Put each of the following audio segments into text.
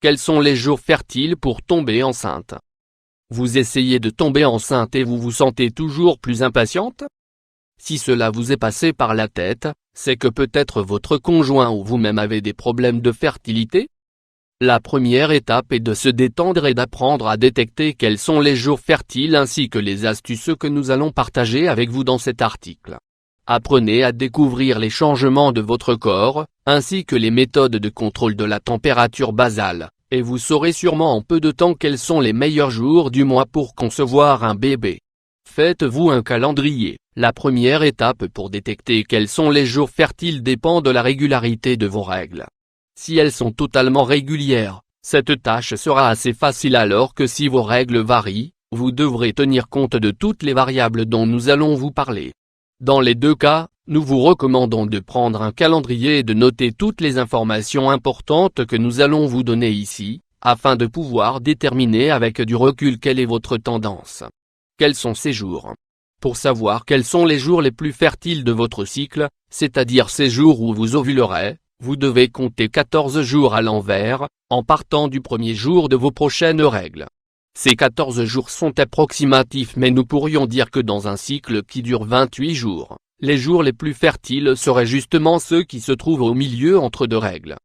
Quels sont les jours fertiles pour tomber enceinte? Vous essayez de tomber enceinte et vous vous sentez toujours plus impatiente? Si cela vous est passé par la tête, c'est que peut-être votre conjoint ou vous-même avez des problèmes de fertilité? La première étape est de se détendre et d'apprendre à détecter quels sont les jours fertiles ainsi que les astuces que nous allons partager avec vous dans cet article. Apprenez à découvrir les changements de votre corps, ainsi que les méthodes de contrôle de la température basale, et vous saurez sûrement en peu de temps quels sont les meilleurs jours du mois pour concevoir un bébé. Faites-vous un calendrier. La première étape pour détecter quels sont les jours fertiles dépend de la régularité de vos règles. Si elles sont totalement régulières, cette tâche sera assez facile alors que si vos règles varient, vous devrez tenir compte de toutes les variables dont nous allons vous parler. Dans les deux cas, nous vous recommandons de prendre un calendrier et de noter toutes les informations importantes que nous allons vous donner ici, afin de pouvoir déterminer avec du recul quelle est votre tendance. Quels sont ces jours? Pour savoir quels sont les jours les plus fertiles de votre cycle, c'est-à-dire ces jours où vous ovulerez, vous devez compter 14 jours à l'envers, en partant du premier jour de vos prochaines règles. Ces 14 jours sont approximatifs mais nous pourrions dire que dans un cycle qui dure 28 jours, les jours les plus fertiles seraient justement ceux qui se trouvent au milieu entre deux règles.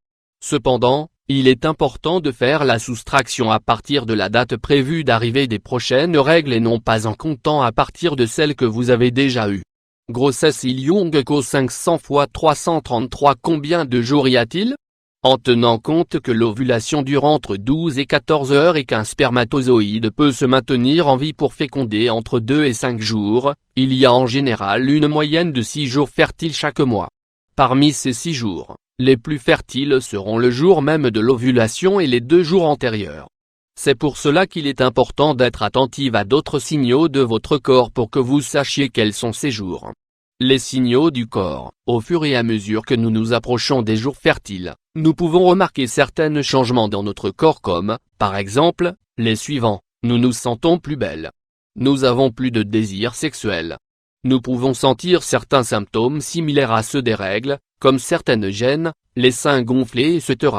Cependant, il est important de faire la soustraction à partir de la date prévue d'arrivée des prochaines règles et non pas en comptant à partir de celles que vous avez déjà eues. Grossesse Young Co 500 x 333 Combien de jours y a-t-il? En tenant compte que l'ovulation dure entre 12 et 14 heures et qu'un spermatozoïde peut se maintenir en vie pour féconder entre 2 et 5 jours, il y a en général une moyenne de 6 jours fertiles chaque mois. Parmi ces 6 jours, les plus fertiles seront le jour même de l'ovulation et les 2 jours antérieurs. C'est pour cela qu'il est important d'être attentive à d'autres signaux de votre corps pour que vous sachiez quels sont ces jours. Les signaux du corps. Au fur et à mesure que nous nous approchons des jours fertiles, nous pouvons remarquer certains changements dans notre corps comme, par exemple, les suivants. Nous nous sentons plus belles. Nous avons plus de désir sexuel. Nous pouvons sentir certains symptômes similaires à ceux des règles, comme certaines gênes, les seins gonflés etc.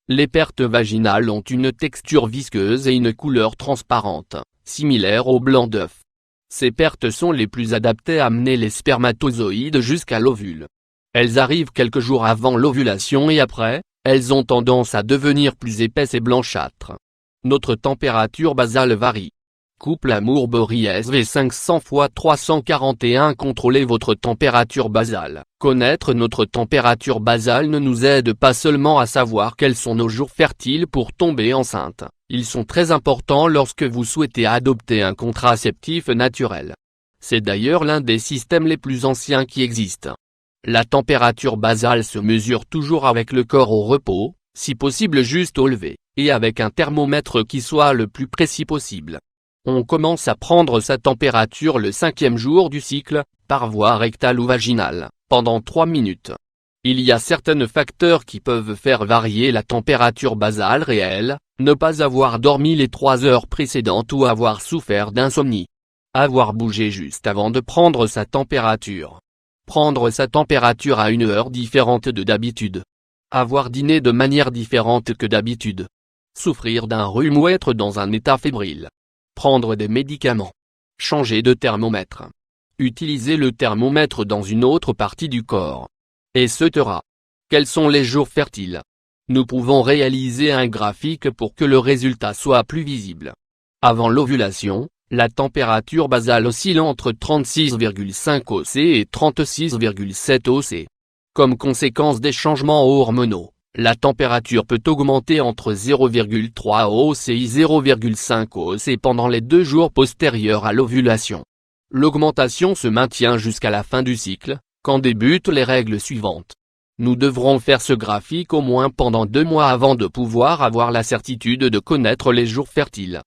Les pertes vaginales ont une texture visqueuse et une couleur transparente, similaire au blanc d'œuf. Ces pertes sont les plus adaptées à amener les spermatozoïdes jusqu'à l'ovule. Elles arrivent quelques jours avant l'ovulation et après, elles ont tendance à devenir plus épaisses et blanchâtres. Notre température basale varie. Couple Amour Boris V 500 x 341 Contrôlez votre température basale. Connaître notre température basale ne nous aide pas seulement à savoir quels sont nos jours fertiles pour tomber enceinte, ils sont très importants lorsque vous souhaitez adopter un contraceptif naturel. C'est d'ailleurs l'un des systèmes les plus anciens qui existent. La température basale se mesure toujours avec le corps au repos, si possible juste au lever, et avec un thermomètre qui soit le plus précis possible. On commence à prendre sa température le 5e jour du cycle, par voie rectale ou vaginale, pendant 3 minutes. Il y a certains facteurs qui peuvent faire varier la température basale réelle, ne pas avoir dormi les 3 heures précédentes ou avoir souffert d'insomnie. Avoir bougé juste avant de prendre sa température. Prendre sa température à une heure différente de d'habitude. Avoir dîné de manière différente que d'habitude. Souffrir d'un rhume ou être dans un état fébrile. Prendre des médicaments. Changer de thermomètre. Utiliser le thermomètre dans une autre partie du corps. Etc. Quels sont les jours fertiles? Nous pouvons réaliser un graphique pour que le résultat soit plus visible. Avant l'ovulation, la température basale oscille entre 36,5 oC et 36,7 oC. Comme conséquence des changements hormonaux, la température peut augmenter entre 0,3 oC et 0,5 oC pendant les 2 jours postérieurs à l'ovulation. L'augmentation se maintient jusqu'à la fin du cycle, quand débutent les règles suivantes. Nous devrons faire ce graphique au moins pendant 2 mois avant de pouvoir avoir la certitude de connaître les jours fertiles.